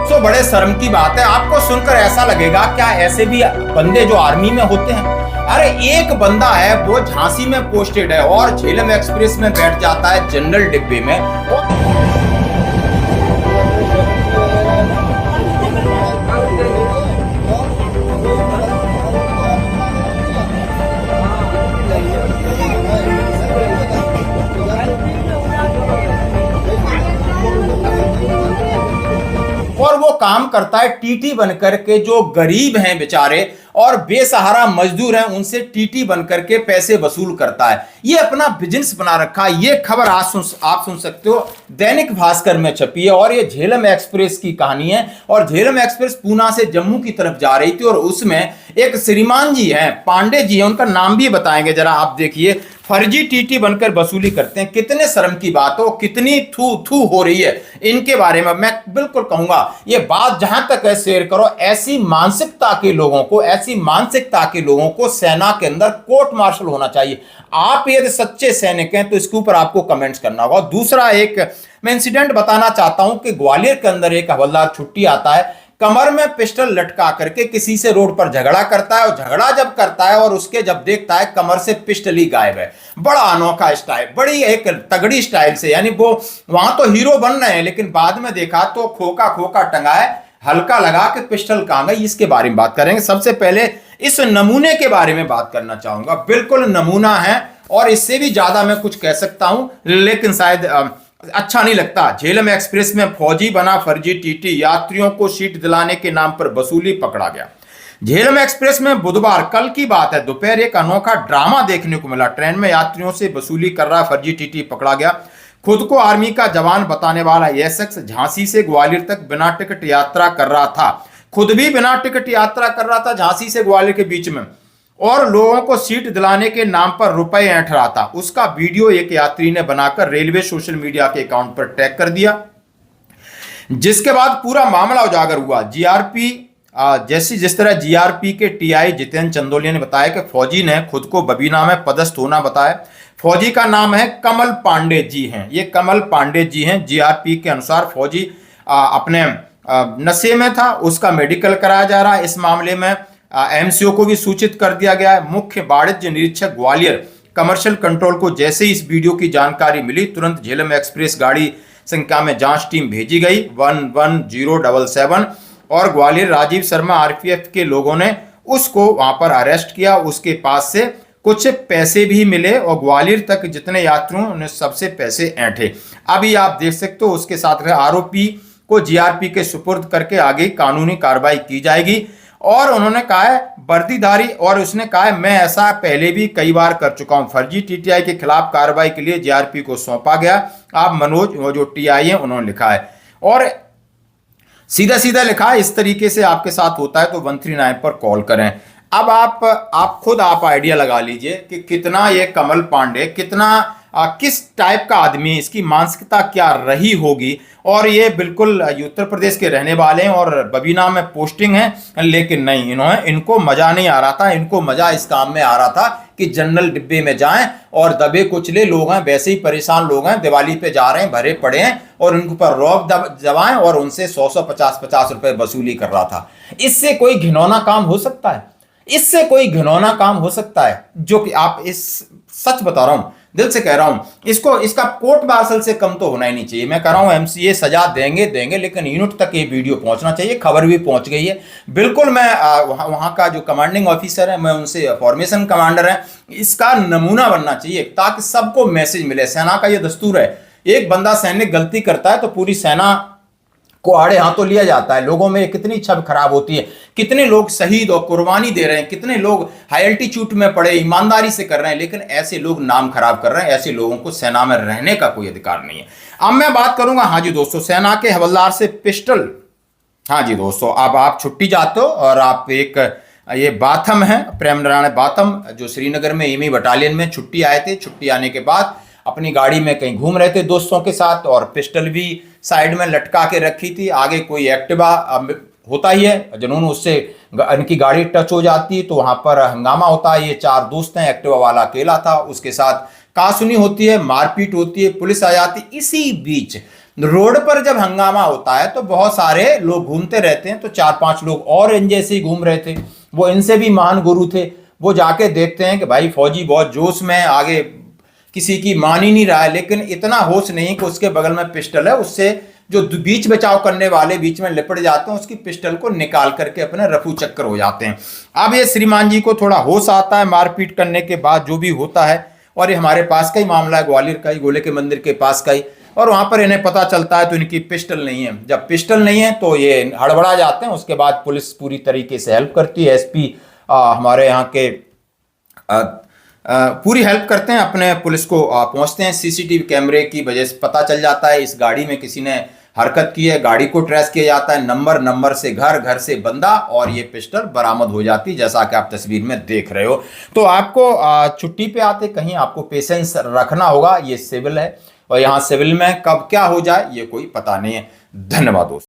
तो बड़े शर्म की बात है, आपको सुनकर ऐसा लगेगा क्या ऐसे भी बंदे जो आर्मी में होते हैं? अरे एक बंदा है वो झांसी में पोस्टेड है और झेलम एक्सप्रेस में बैठ जाता है जनरल डिब्बे में। और वो काम करता है टीटी बनकर के, जो गरीब हैं बेचारे और बेसहारा मजदूर हैं उनसे टीटी बनकर के पैसे वसूल करता है। ये अपना बिजनेस बना रखा है। ये खबर आप सुन सकते हो, दैनिक भास्कर में छपी है और ये झेलम एक्सप्रेस की कहानी है। और झेलम एक्सप्रेस पूना से जम्मू की तरफ जा रही थी और उसमें एक श्रीमान जी हैं, पांडे जी हैं, उनका नाम भी बताएंगे, जरा आप देखिए। फर्जी टीटी बनकर वसूली करते हैं। कितने शर्म की बात हो, कितनी थू थू हो रही है इनके बारे में। मैं बिल्कुल कहूंगा ये बात जहां तक है शेयर करो। ऐसी मानसिकता के लोगों को सेना के अंदर कोर्ट मार्शल होना चाहिए। आप यदि सच्चे सैनिक हैं तो इसके ऊपर आपको कमेंट्स करना होगा। दूसरा एक मैं इंसिडेंट बताना चाहता हूं कि ग्वालियर के अंदर एक हवलदार छुट्टी आता है, कमर में पिस्टल लटका करके किसी से रोड पर झगड़ा करता है और झगड़ा जब करता है और उसके जब देखता है कमर से पिस्टल ही गायब है। बड़ा अनोखा स्टाइल, बड़ी एक तगड़ी स्टाइल से, यानी वो वहां तो हीरो बन रहे हैं लेकिन बाद में देखा तो खोखा खोखा टंगा है, हल्का लगा के पिस्टल कहां गई। इसके बारे में बात करेंगे। सबसे पहले इस नमूने के बारे में बात करना चाहूंगा। बिल्कुल नमूना है और इससे भी ज्यादा मैं कुछ कह सकता हूं लेकिन शायद अच्छा नहीं लगता। झेलम एक्सप्रेस में फौजी बना फर्जी टीटी, यात्रियों को सीट दिलाने के नाम पर वसूली, पकड़ा गया। झेलम एक्सप्रेस में बुधवार कल की बात है दोपहर एक अनोखा ड्रामा देखने को मिला। ट्रेन में यात्रियों से वसूली कर रहा फर्जी टीटी पकड़ा गया। खुद को आर्मी का जवान बताने वाला यह शख्स झांसी से ग्वालियर तक बिना टिकट यात्रा कर रहा था। खुद भी बिना टिकट यात्रा कर रहा था झांसी से ग्वालियर के बीच में और लोगों को सीट दिलाने के नाम पर रुपए ऐंठ रहा था। उसका वीडियो एक यात्री ने बनाकर रेलवे सोशल मीडिया के अकाउंट पर टैग कर दिया, जिसके बाद पूरा मामला उजागर हुआ। जीआरपी जिस तरह जीआरपी के टीआई जितेंद्र चंदोलिया ने बताया कि फौजी ने खुद को बबीना में पदस्थ होना बताया। फौजी का नाम है कमल पांडे जी हैं। ये कमल पांडे जी हैं। जीआरपी के अनुसार फौजी अपने नशे में था, उसका मेडिकल कराया जा रहा है। इस मामले में एमसीओ को भी सूचित कर दिया गया है। मुख्य वाणिज्य निरीक्षक ग्वालियर कमर्शियल कंट्रोल को जैसे ही इस वीडियो की जानकारी मिली तुरंत झेलम एक्सप्रेस गाड़ी संख्या में जांच टीम भेजी गई 11077 और ग्वालियर राजीव शर्मा आरपीएफ के लोगों ने उसको वहां पर अरेस्ट किया। उसके पास से कुछ पैसे भी मिले और ग्वालियर तक जितने यात्रियों ने सबसे पैसे ऐंठे। अभी आप देख सकते हो उसके साथ आरोपी को जीआरपी के सुपुर्द करके आगे कानूनी कार्रवाई की जाएगी। और उन्होंने कहा है वर्दीधारी, और उसने कहा है मैं ऐसा पहले भी कई बार कर चुका हूं। फर्जी टीटीआई के खिलाफ कार्रवाई के लिए जीआरपी को सौंपा गया। आप मनोज वो जो टीआई है उन्होंने लिखा है और सीधा सीधा लिखा है इस तरीके से आपके साथ होता है तो 139 पर कॉल करें। अब आप खुद आइडिया लगा लीजिए कि कितना ये कमल पांडे कितना किस टाइप का आदमी, इसकी मानसिकता क्या रही होगी। और ये बिल्कुल उत्तर प्रदेश के रहने वाले हैं और बबीना में पोस्टिंग है, लेकिन नहीं, इनको मजा नहीं आ रहा था। इनको मजा इस काम में आ रहा था कि जनरल डिब्बे में जाएं और दबे कुचले लोग हैं, वैसे ही परेशान लोग हैं, दिवाली पे जा रहे हैं, भरे पड़े हैं और उनके ऊपर रौब जमाएं और उनसे 100-150 रुपए वसूली कर रहा था। इससे कोई घिनौना काम हो सकता है? इससे कोई घिनौना काम हो सकता है? जो कि आप इस सच बता रहा हूं, दिल से कह रहा हूं, इसका कोर्ट मार्शल से कम तो होना ही नहीं चाहिए। मैं कह रहा हूं एमसीए सजा देंगे लेकिन यूनिट तक ये वीडियो पहुंचना चाहिए। खबर भी पहुंच गई है। बिल्कुल मैं वहां का जो कमांडिंग ऑफिसर है, मैं उनसे फॉर्मेशन कमांडर है, इसका नमूना बनना चाहिए ताकि सबको मैसेज मिले। सेना का ये दस्तूर है, एक बंदा सैनिक गलती करता है तो पूरी सेना को आड़े हाथों लिया जाता है। लोगों में कितनी छवि खराब होती है, कितने लोग शहीद और कुर्बानी दे रहे हैं, कितने लोग हाई एल्टीट्यूड में पड़े ईमानदारी से कर रहे हैं, लेकिन ऐसे लोग नाम खराब कर रहे हैं। ऐसे लोगों को सेना में रहने का कोई अधिकार नहीं है। अब मैं बात करूंगा, हाँ जी दोस्तों, सेना के हवलदार से पिस्टल। हाँ जी दोस्तों, अब आप छुट्टी जाते हो और आप एक ये बाथम है, प्रेम नारायण बाथम, जो श्रीनगर में एमी बटालियन में छुट्टी आए थे। छुट्टी आने के बाद अपनी गाड़ी में कहीं घूम रहे थे दोस्तों के साथ और पिस्टल भी साइड में लटका के रखी थी। आगे कोई एक्टिवा होता ही है, जुनून उससे इनकी गाड़ी टच हो जाती है तो वहां पर हंगामा होता है। ये 4 दोस्त हैं, एक्टिवा वाला अकेला था, उसके साथ कहासुनी होती है, मारपीट होती है, पुलिस आ जाती। इसी बीच रोड पर जब हंगामा होता है तो बहुत सारे लोग घूमते रहते हैं, तो 4-5 लोग और इन जैसे ही घूम रहे थे, वो इनसे भी महान गुरु थे। वो जाके देखते हैं कि भाई फौजी बहुत जोश में है, आगे किसी की मान ही नहीं रहा है, लेकिन इतना होश नहीं कि उसके बगल में पिस्टल है, उससे जो बीच बचाव करने वाले बीच में लिपट जाते हैं उसकी पिस्टल को निकाल करके अपने रफू चक्कर हो जाते हैं। अब ये श्रीमान जी को थोड़ा होश आता है मारपीट करने के बाद जो भी होता है, और ये हमारे पास का ही मामला है, ग्वालियर का ही, गोले के मंदिर के पास का ही। और वहां पर इन्हें पता चलता है तो इनकी पिस्टल नहीं है। जब पिस्टल नहीं है तो ये हड़बड़ा जाते हैं। उसके बाद पुलिस पूरी तरीके से हेल्प करती है, एसपी हमारे यहाँ के पूरी हेल्प करते हैं, अपने पुलिस को पहुंचते हैं। सीसीटीवी कैमरे की वजह से पता चल जाता है इस गाड़ी में किसी ने हरकत की है, गाड़ी को ट्रेस किया जाता है, नंबर से घर, घर से बंदा, और ये पिस्टल बरामद हो जाती है जैसा कि आप तस्वीर में देख रहे हो। तो आपको छुट्टी पे आते कहीं आपको पेशेंस रखना होगा। ये सिविल है और यहाँ सिविल में कब क्या हो जाए ये कोई पता नहीं है। धन्यवाद दोस्तों।